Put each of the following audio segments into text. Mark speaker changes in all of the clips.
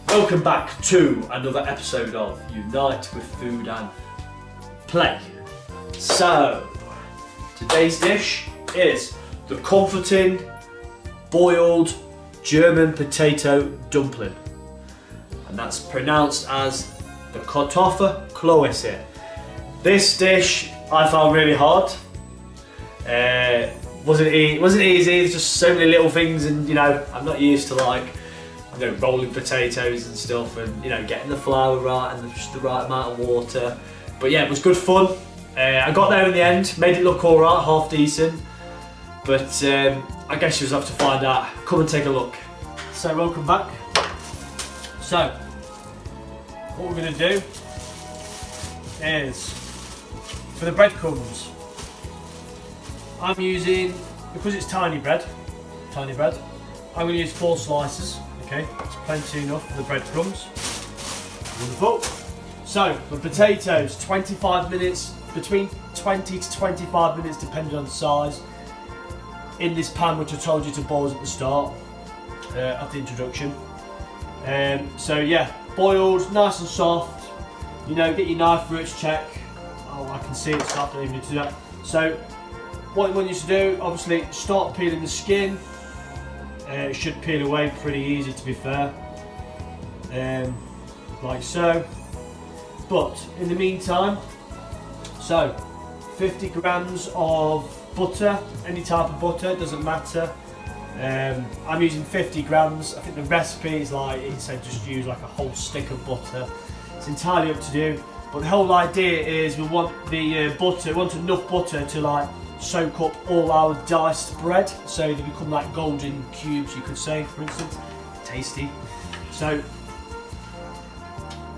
Speaker 1: Welcome back to another episode of Unite with Food and Play. So, today's dish is the comforting boiled German potato dumpling, and that's pronounced as the Kartoffelklöße. This dish I found really hard. Wasn't easy. There's just so many little things, and I'm not used to rolling potatoes and stuff, and getting the flour right and just the right amount of water. But yeah, it was good fun. I got there in the end, made it look alright, half decent. But I guess you'll have to find out. Come and take a look. So welcome back. So what we're going to do is, for the breadcrumbs, I'm using, because it's tiny bread, I'm going to use 4 slices. Okay, that's plenty enough for the breadcrumbs. Wonderful. So, for potatoes, 25 minutes, between 20 to 25 minutes depending on the size, in this pan which I told you to boil at the start, at the introduction. So yeah, boiled, nice and soft. Get your knife through its check. Oh, I can see it, so I don't even need to do that. So, what you want you to do, obviously, start peeling the skin. It should peel away pretty easy, to be fair, like so. But in the meantime, so 50 grams of butter, any type of butter, doesn't matter. I'm using 50 grams. I think the recipe is it said just use like a whole stick of butter. It's entirely up to you. But the whole idea is we want the butter, we want enough butter to soak up all our diced bread, so they become like golden cubes, you could say, for instance. Tasty. So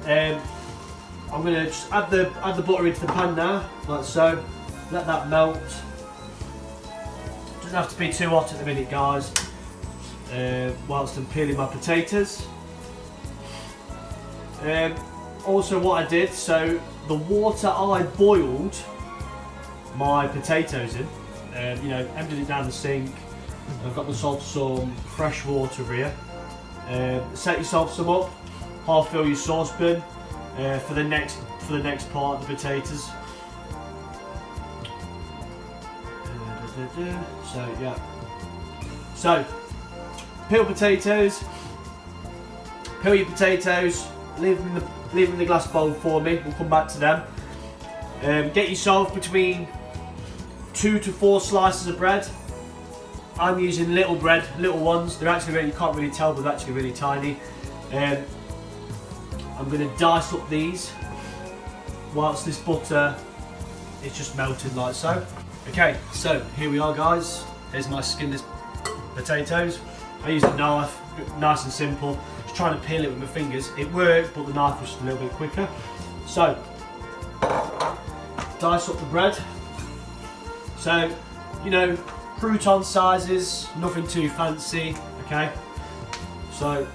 Speaker 1: I'm going to just add the butter into the pan now, like so. Let that melt. Doesn't have to be too hot at the minute, guys. Whilst I'm peeling my potatoes. Also, what I did, so the water I boiled my potatoes in, emptied it down the sink. I've got myself some fresh water here. Set yourself some up, half fill your saucepan for the next part of the potatoes. So yeah, so peel your potatoes, leave them in the glass bowl for me. We'll come back to them. Get yourself between 2 to 4 slices of bread. I'm using little ones. They're actually you can't really tell, but they're actually really tiny. I'm going to dice up these whilst this butter is just melting like so. Okay, so here we are, guys. Here's my skinless potatoes. I used a knife, nice and simple. Just trying to peel it with my fingers. It worked, but the knife was just a little bit quicker. So, dice up the bread. So, crouton sizes, nothing too fancy, okay? So,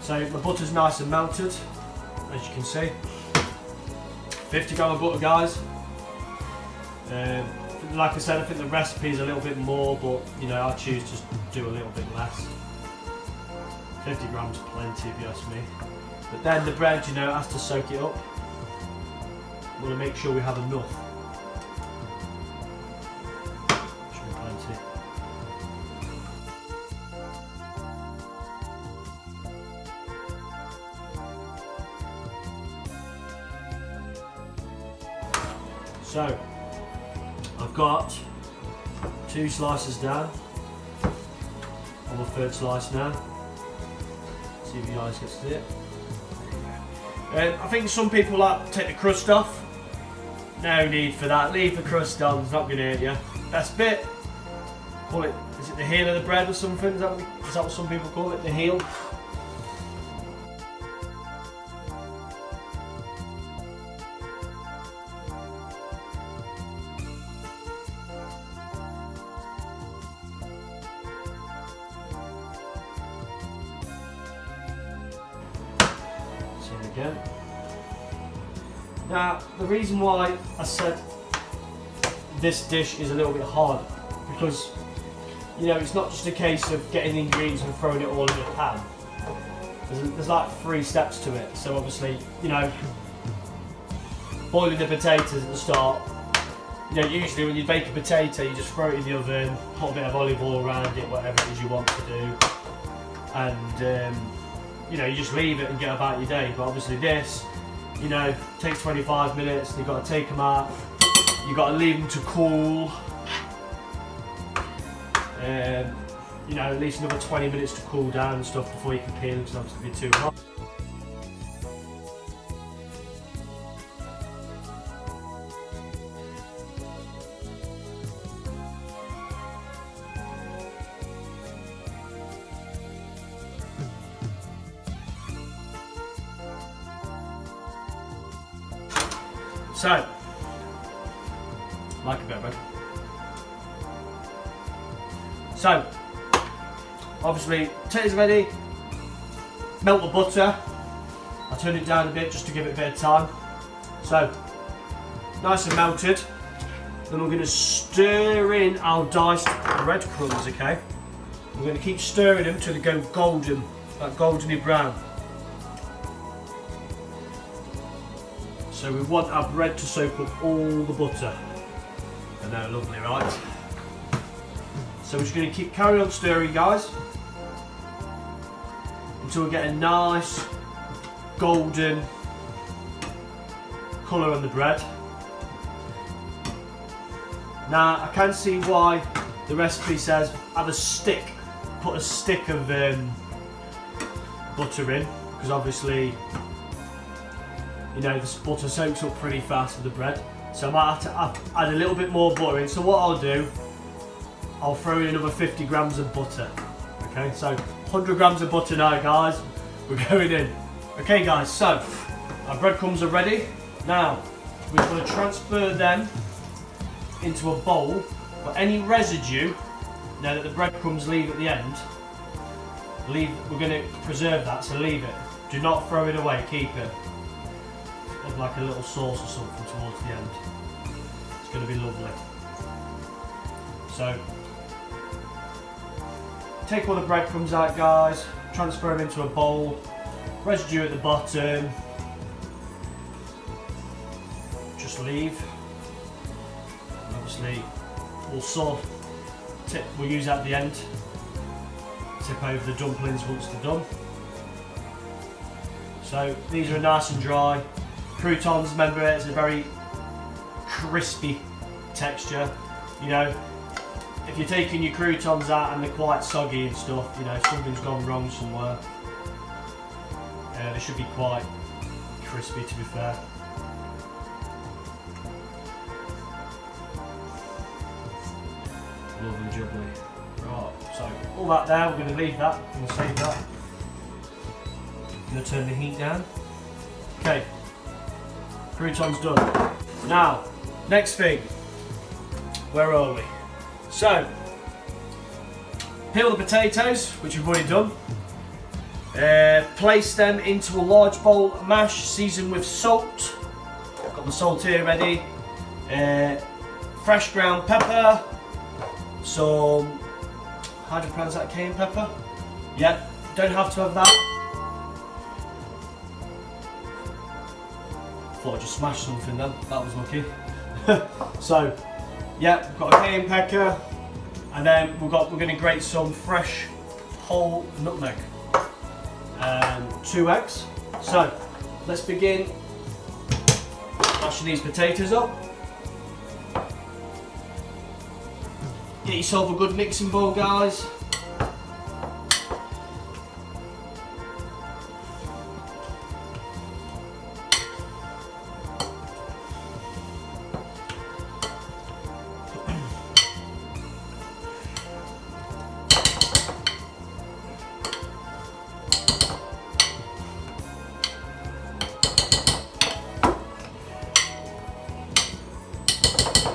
Speaker 1: so the butter's nice and melted, as you can see. 50 gram of butter, guys. Like I said, I think the recipe is a little bit more, but I choose to do a little bit less. 50 grams plenty, if you ask me. But then the bread, has to soak it up. We want to make sure we have enough. Should be plenty. So, I've got 2 slices down. On the 3rd slice now. See if you guys can see it. I think some people like to take the crust off. No need for that. Leave the crust on. It's not going to hurt you. Best bit. Call it. Is it the heel of the bread or something? Is that what some people call it? The heel. Now, the reason why I said
Speaker 2: this dish is a little bit hard because, you know, it's not just a case of getting the ingredients and throwing it all in a pan. There's like 3 steps to it. So obviously, you know, boiling the potatoes at the start. You know, usually when you bake a potato, you just throw it in the oven, put a bit of olive oil around it, whatever it is you want to do, and you know, you just leave it and get about your day. But obviously this, you know, takes 25 minutes. You've got to take them out. You've got to leave them to cool. You know, at least another 20 minutes to cool down and stuff before you can peel them, because obviously it'll be too hot. So, like a bit of bread. So, obviously, potatoes ready. Melt the butter. I turn it down a bit just to give it a bit of time. So, nice and melted. Then we're going to stir in our diced breadcrumbs, okay? We're going to keep stirring them till they go golden, like goldeny brown. So we want our bread to soak up all the butter. And they're lovely, right? So we're just going to keep carrying on stirring, guys, until we get a nice golden colour on the bread. Now I can see why the recipe says have a stick, put a stick of butter in, because obviously, you know, this butter soaks up pretty fast with the bread. So I might have to add a little bit more butter in. So what I'll do, I'll throw in another 50 grams of butter. Okay, so 100 grams of butter now, guys. We're going in. Okay, guys, so our breadcrumbs are ready. Now, we're going to transfer them into a bowl. But any residue, now that the breadcrumbs leave at the end, we're going to preserve that, so leave it. Do not throw it away, keep it. Like a little sauce or something towards the end. It's going to be lovely. So, take all the breadcrumbs out, guys, transfer them into a bowl, residue at the bottom, just leave. And obviously, we'll use that at the end, tip over the dumplings once they're done. So, these are nice and dry. Croutons, remember, it's a very crispy texture. You know, if you're taking your croutons out and they're quite soggy and stuff, you know, something's gone wrong somewhere. They should be quite crispy, to be fair. Lovely jubbly. Right, so all that there, we're going to leave that, we're going to save that. I'm going to turn the heat down. Okay. Croutons done. Now, next thing, where are we? So, peel the potatoes, which we've already done. Place them into a large bowl of mash, seasoned with salt. Got the salt here ready. Fresh ground pepper. Some, how do you pronounce that, cayenne pepper? Yeah, don't have to have that. Thought I just smashed something then, that was lucky. So, yeah, we've got a cayenne pepper, and then we're going to grate some fresh whole nutmeg. 2 eggs. So, let's begin mashing these potatoes up. Get yourself a good mixing bowl, guys.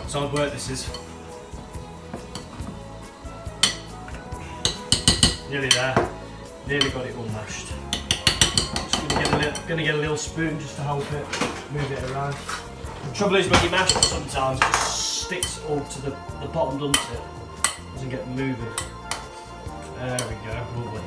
Speaker 2: It's hard work, this is. Nearly there. Nearly got it all mashed. Just gonna get a little spoon just to help it, move it around. The trouble is when you mash it sometimes it just sticks all to the bottom, doesn't it? Doesn't get moving. There we go, lovely.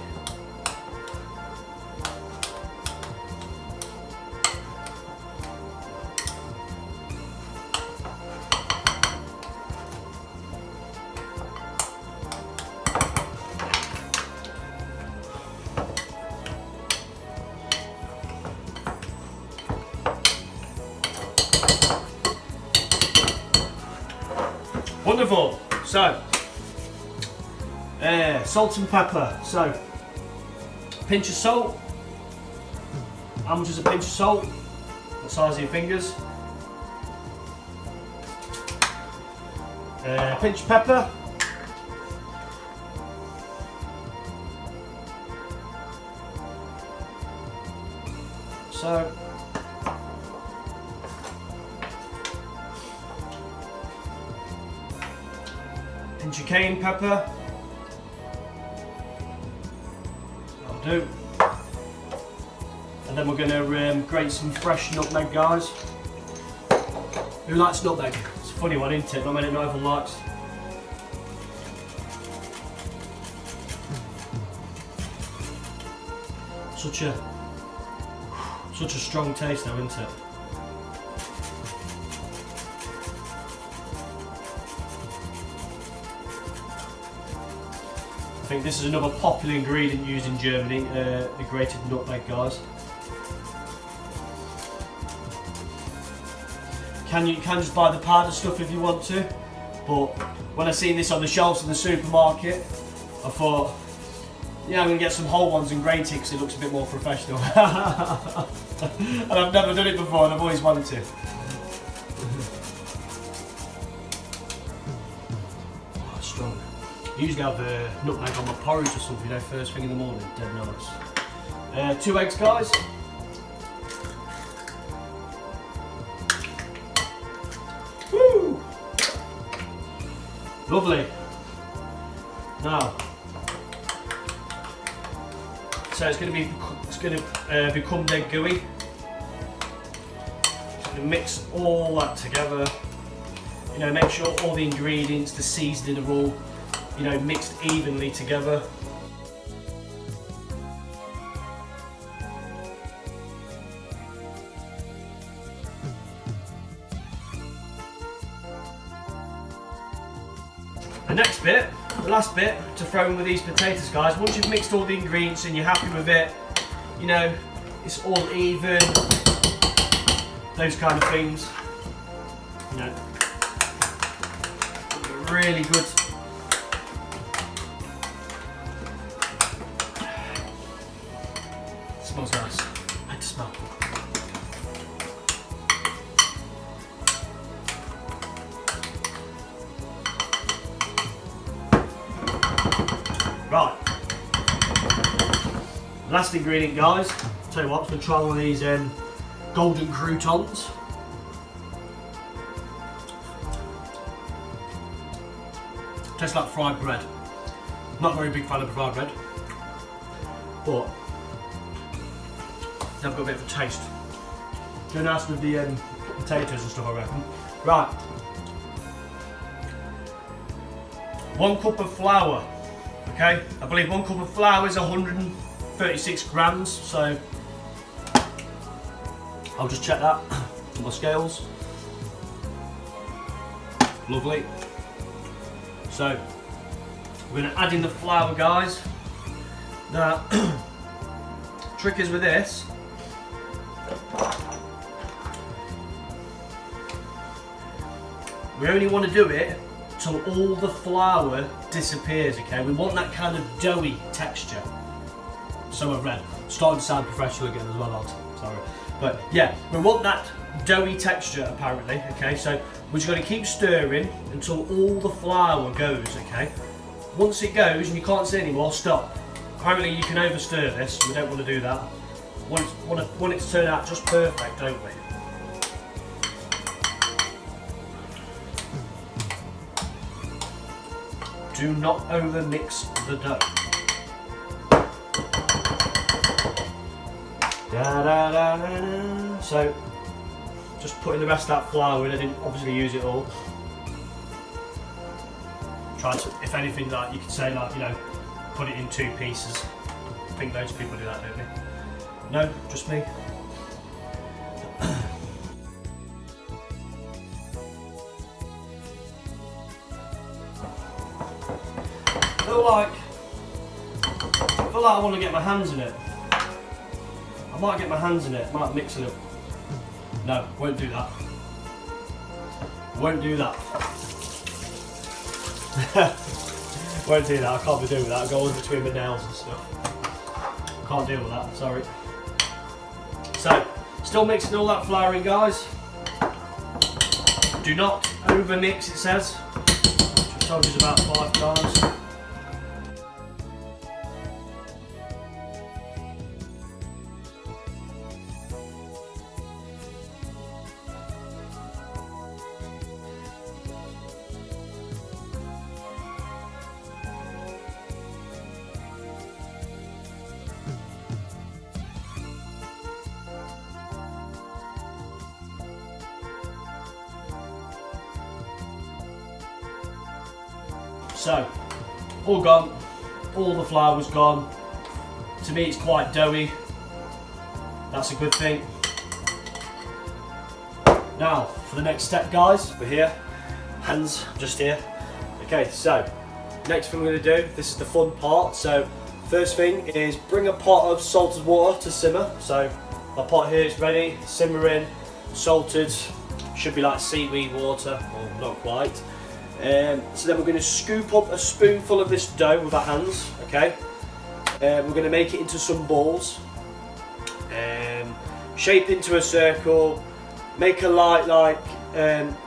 Speaker 2: Wonderful. So, salt and pepper. So, pinch of salt. How much is a pinch of salt? What size are your fingers? Pinch of pepper. So, pinch of cayenne pepper. That'll do. And then we're going to grate some fresh nutmeg, guys. Who likes nutmeg? It's a funny one, isn't it? Not many, not everyone likes. Such a strong taste though, isn't it? I think this is another popular ingredient used in Germany, the grated nutmeg, guys. You can just buy the powder stuff if you want to, but when I seen this on the shelves in the supermarket, I thought, yeah, I'm going to get some whole ones and grate it because it looks a bit more professional. And I've never done it before and I've always wanted to. Oh, strong. I usually have nutmeg on my porridge or something, you know, first thing in the morning. Dead nice. 2 eggs, guys. Woo! Lovely. Now, so it's going to become dead gooey. Just going to mix all that together. You know, make sure all the ingredients, the seasoning are all, you know, mixed evenly together. The next bit, the last bit to throw in with these potatoes, guys, once you've mixed all the ingredients and you're happy with it, you know, it's all even, those kind of things, you know, really good. It smells nice. I like to smell. Right, last ingredient, guys. Tell you what, I'm going to try one of these golden croutons. Tastes like fried bread. Not a very big fan of fried bread, but they've got a bit of a taste. Go nice with the potatoes and stuff, I reckon. Right, 1 cup of flour. Okay, I believe 1 cup of flour is 136 grams, so I'll just check that on my scales. Lovely. So we're going to add in the flour, guys. Now, trick is with this, we only want to do it till all the flour disappears, okay? We want that kind of doughy texture. So I've read. Starting to sound professional again as well, lads. Sorry. But yeah, we want that doughy texture apparently, okay? So we're just going to keep stirring until all the flour goes, okay? Once it goes and you can't see anymore, stop. Apparently you can overstir this, we don't want to do that. Want it to turn out just perfect, don't we? Do not over mix the dough. Da, da, da, da, da. So, just putting the rest of that flour in, I didn't obviously use it all. try to, if anything, like you could say, like, you know, put it in 2 pieces. I think loads of people do that, don't they? No, just me. I feel like I want to get my hands in it. I might get my hands in it, might mix a little. No, won't do that. Won't do that. Won't do that, I can't be doing that. I'll go in between my nails and stuff. Can't deal with that, sorry. So, still mixing all that flour in, guys. Do not over mix, it says. Which I've told you about 5 times. So, all gone, all the flour was gone. To me it's quite doughy, that's a good thing. Now, for the next step, guys, we're here, hands just here. Okay, so, next thing we're going to do, this is the fun part. So, first thing is bring a pot of salted water to simmer. So, my pot here is ready, simmering, salted, should be like seaweed water, or not quite. So then we're going to scoop up a spoonful of this dough with our hands, okay? We're going to make it into some balls, shape into a circle, make a light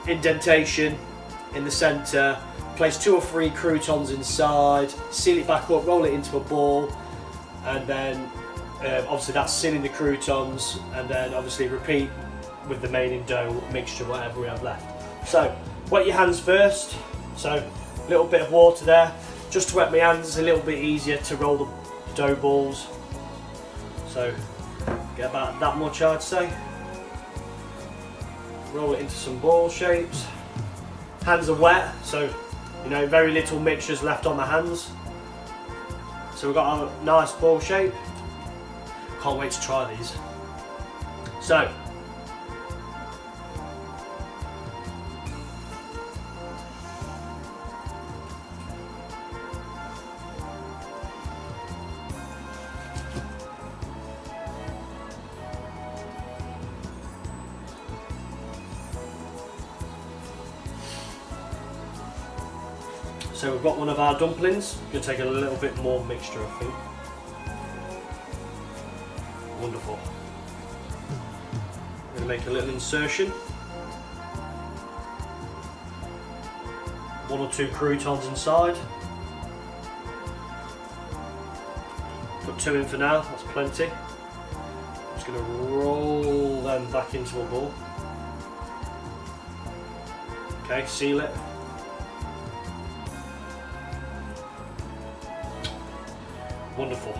Speaker 2: indentation in the centre, place 2 or 3 croutons inside, seal it back up, roll it into a ball, and then obviously that's sealing the croutons, and then obviously repeat with the main dough mixture, whatever we have left. So, wet your hands first, so a little bit of water there, just to wet my hands. It's a little bit easier to roll the dough balls, so get about that much, I'd say. Roll it into some ball shapes. Hands are wet, so you know, very little mixtures left on my hands. So we've got a nice ball shape. Can't wait to try these. So, so we've got one of our dumplings. Going to take a little bit more mixture, I think. Wonderful. I'm going to make a little insertion. 1 or 2 croutons inside. Put 2 in for now, that's plenty. I'm just going to roll them back into a ball. Okay, seal it. Wonderful.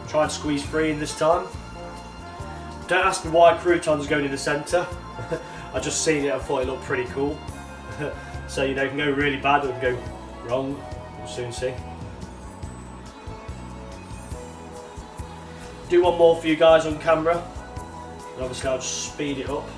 Speaker 2: Try and squeeze free in this time. Don't ask me why croutons going in the centre. I just seen it and thought it looked pretty cool. So you know, it can go really bad or it can go wrong. We'll soon see. Do one more for you guys on camera. And obviously I'll just speed it up.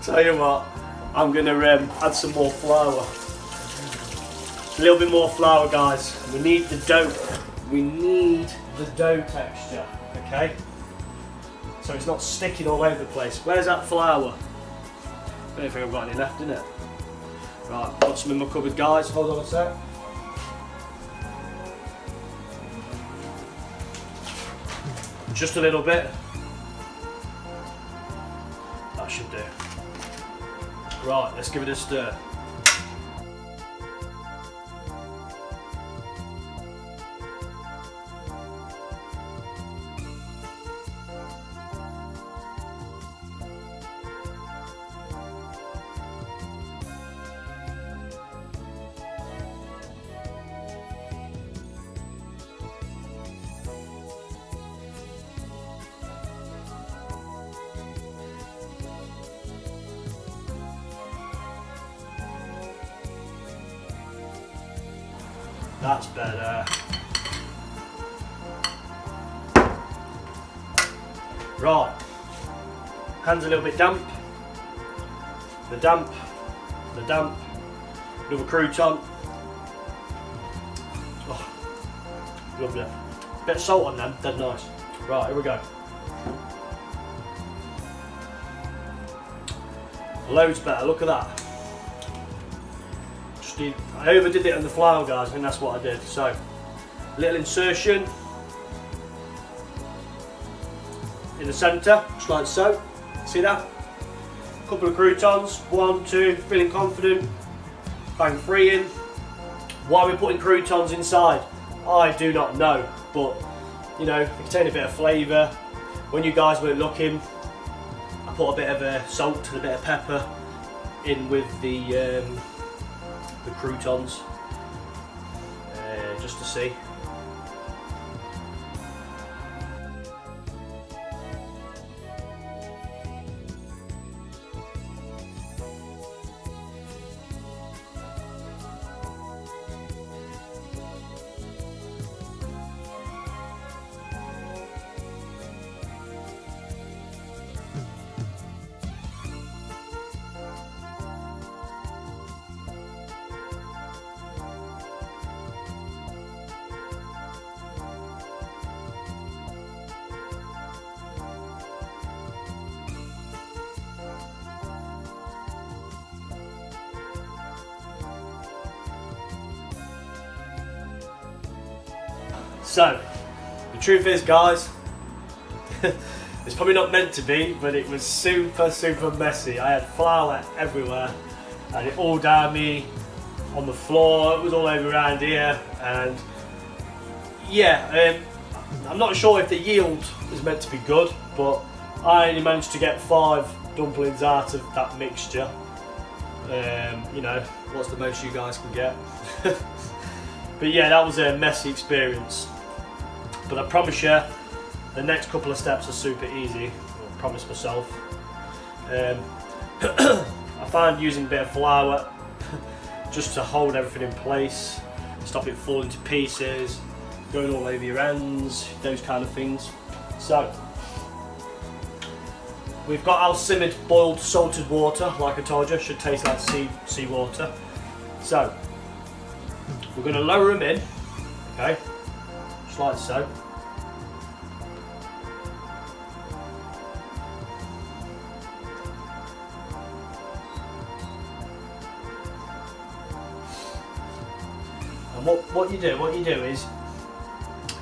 Speaker 2: Tell you what, I'm going to add some more flour. A little bit more flour, guys. We need the dough. We need the dough texture, okay? so it's not sticking all over the place. Where's that flour? I don't think I've got any left in it. Right, got some in my cupboard, guys. Hold on a sec. Just a little bit. That should do. Right, let's give it a stir. That's better. Right, hands a little bit damp. The damp, another crouton. Oh, lovely. Bit of salt on them, dead nice. Right, here we go. Loads better, look at that. I overdid it on the flour, guys. I think that's what I did. So, little insertion in the centre, just like so. See that? Couple of croutons, 1, 2, feeling confident. Bang 3 in. Why are we putting croutons inside? I do not know, but you know, it contains a bit of flavour. When you guys weren't looking, I put a bit of salt and a bit of pepper in with the croutons, just to see. So, the truth is, guys, it's probably not meant to be, but it was super messy. I had flour everywhere, and it all down me, on the floor, it was all over around here, and yeah, I'm not sure if the yield is meant to be good, but I only managed to get 5 dumplings out of that mixture. You know, what's the most you guys can get? But yeah, that was a messy experience. But I promise you, the next couple of steps are super easy. I promise myself. I find using a bit of flour just to hold everything in place, stop it falling to pieces, going all over your hands, those kind of things. So, we've got our simmered, boiled, salted water, like I told you, should taste like sea water. So, we're going to lower them in, okay, just like so. And what you do is,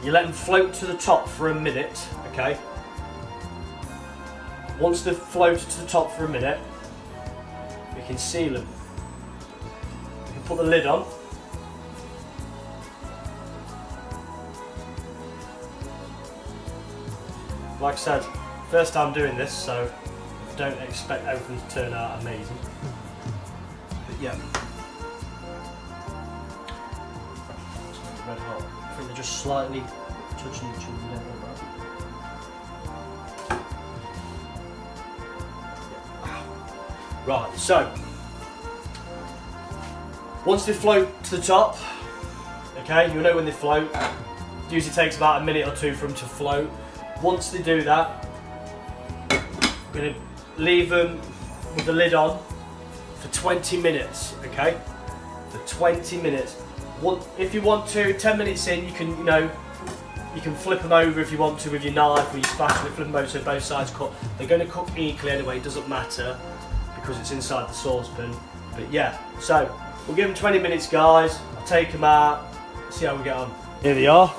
Speaker 2: you let them float to the top for a minute, okay. Once they've floated to the top for a minute, we can seal them. We can put the lid on. Like I said, first time doing this, so don't expect everything to turn out amazing. But yeah. Red hot. I think they're just slightly touching each other. Right, so once they float to the top, okay, you'll know when they float. It usually takes about a minute or 2 for them to float. Once they do that, we're going to leave them with the lid on for 20 minutes, okay? For 20 minutes. If you want to, 10 minutes in, you can, you know, You can flip them over if you want to with your knife or your spatula, flip them over so both sides cut. They're going to cook equally anyway, it doesn't matter because it's inside the saucepan. But yeah, so we'll give them 20 minutes guys, I'll take them out, see how we get on. Here they are.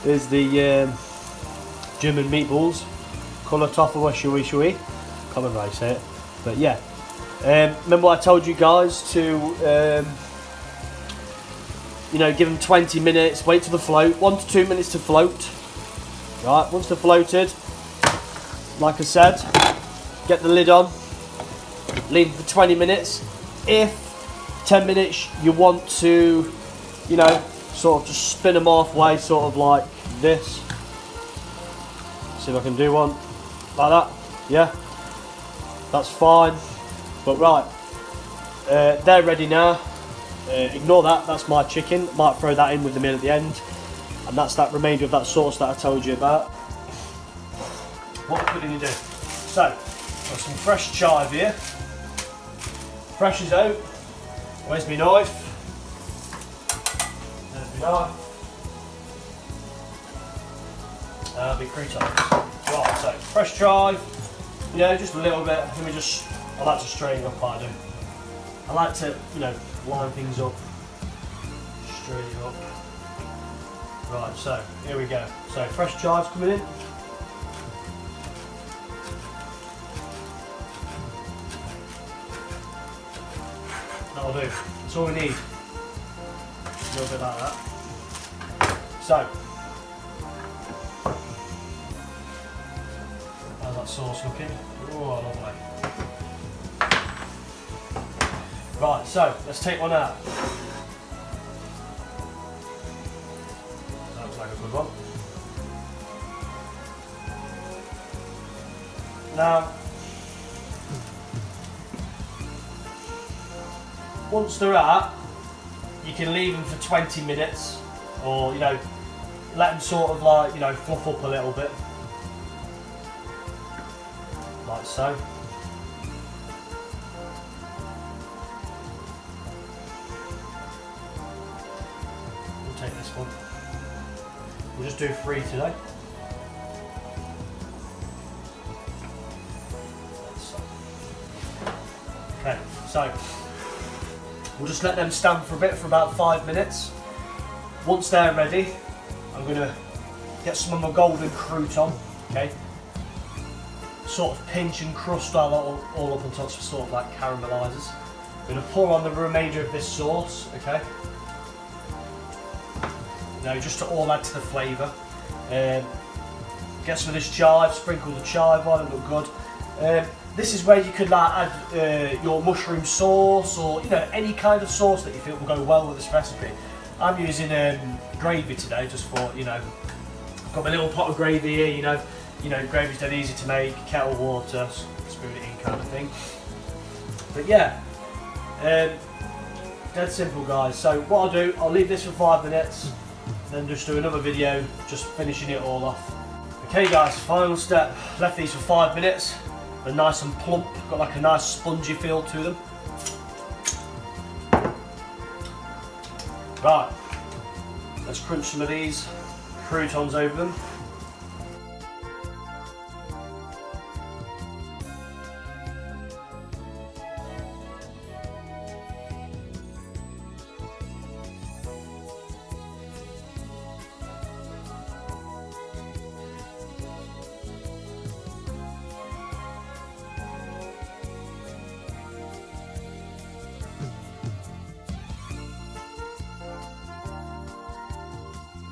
Speaker 2: There's the German meatballs. Colour Toffer Shui Shui. Can't remember how you say it. But yeah. Remember what I told you guys to you know, give them 20 minutes, wait till they float, 1 to 2 minutes to float. Right, once they're floated, like I said, get the lid on, leave them for 20 minutes. If 10 minutes you want to, you know, sort of just spin them halfway, sort of like this. See if I can do one like that. Yeah, that's fine. But right, they're ready now. Ignore that, that's my chicken. Might throw that in with the meal at the end. And that's that remainder of that sauce that I told you about. What could you do? So, got some fresh chive here. Fresh as out. Where's my knife? There's my knife. My croutons. Right, so fresh chive. You know, just a little bit. Let me just, I like to straighten up what I do. I like to, you know, line things up, straighten up. Right, so here we go. So fresh chives coming in. That'll do. That's all we need. A little bit like that. So, how's that sauce looking? Oh, lovely. Right, so let's take one out. That looks like a good one. Now, once they're out, you can leave them for 20 minutes, or you know, let them sort of like, you know, fluff up a little bit, like so. Take this one. We'll just do 3 today. Okay, so we'll just let them stand for a bit, for about 5 minutes. Once they're ready, I'm going to get some of my golden crouton, okay? Sort of pinch and crust all up on top, so sort of like caramelizes. I'm going to pour on the remainder of this sauce, okay? You know, just to all add to the flavour. Get some of this chive, sprinkle the chive on, it'll look good. This is where you could like add your mushroom sauce, or you know, any kind of sauce that you feel will go well with this recipe. I'm using gravy today, just for, you know, got my little pot of gravy here. You know, gravy's dead easy to make. Kettle water, spoon it in, kind of thing. But yeah, dead simple, guys. So what I'll do, I'll leave this for 5 minutes. Then just do another video just finishing it all off. Okay guys, final step. Left these for 5 minutes. They're nice and plump, got like a nice spongy feel to them. Right, let's crunch some of these croutons over them.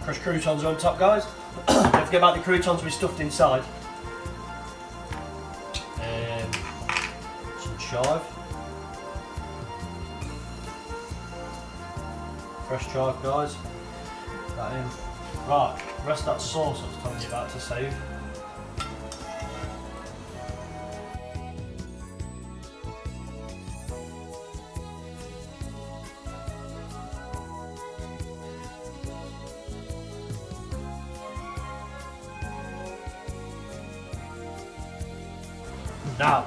Speaker 2: Crushed croutons are on top, guys. Don't forget about the croutons we stuffed inside. Some chive. Fresh chive, guys. That in. Right, the rest of that sauce I was telling you about to save. Now,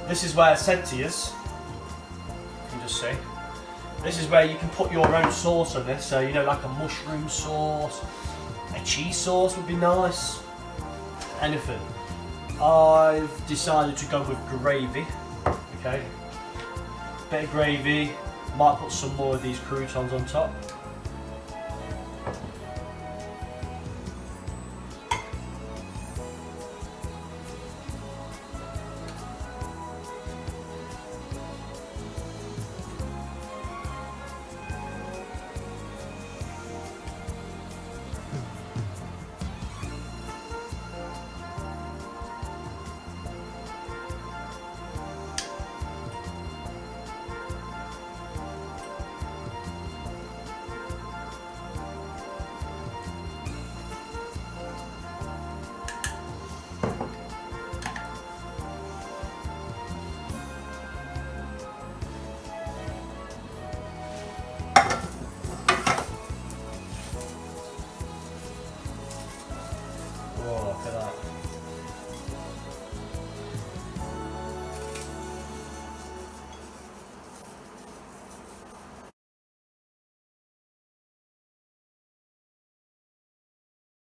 Speaker 2: this is where I said to you, you can just see, This is where you can put your own sauce on this. So you know, like a mushroom sauce, a cheese sauce would be nice. Anything. I've decided to go with gravy. Okay. Bit of gravy. Might put some more of these croutons on top. Oh, look at that.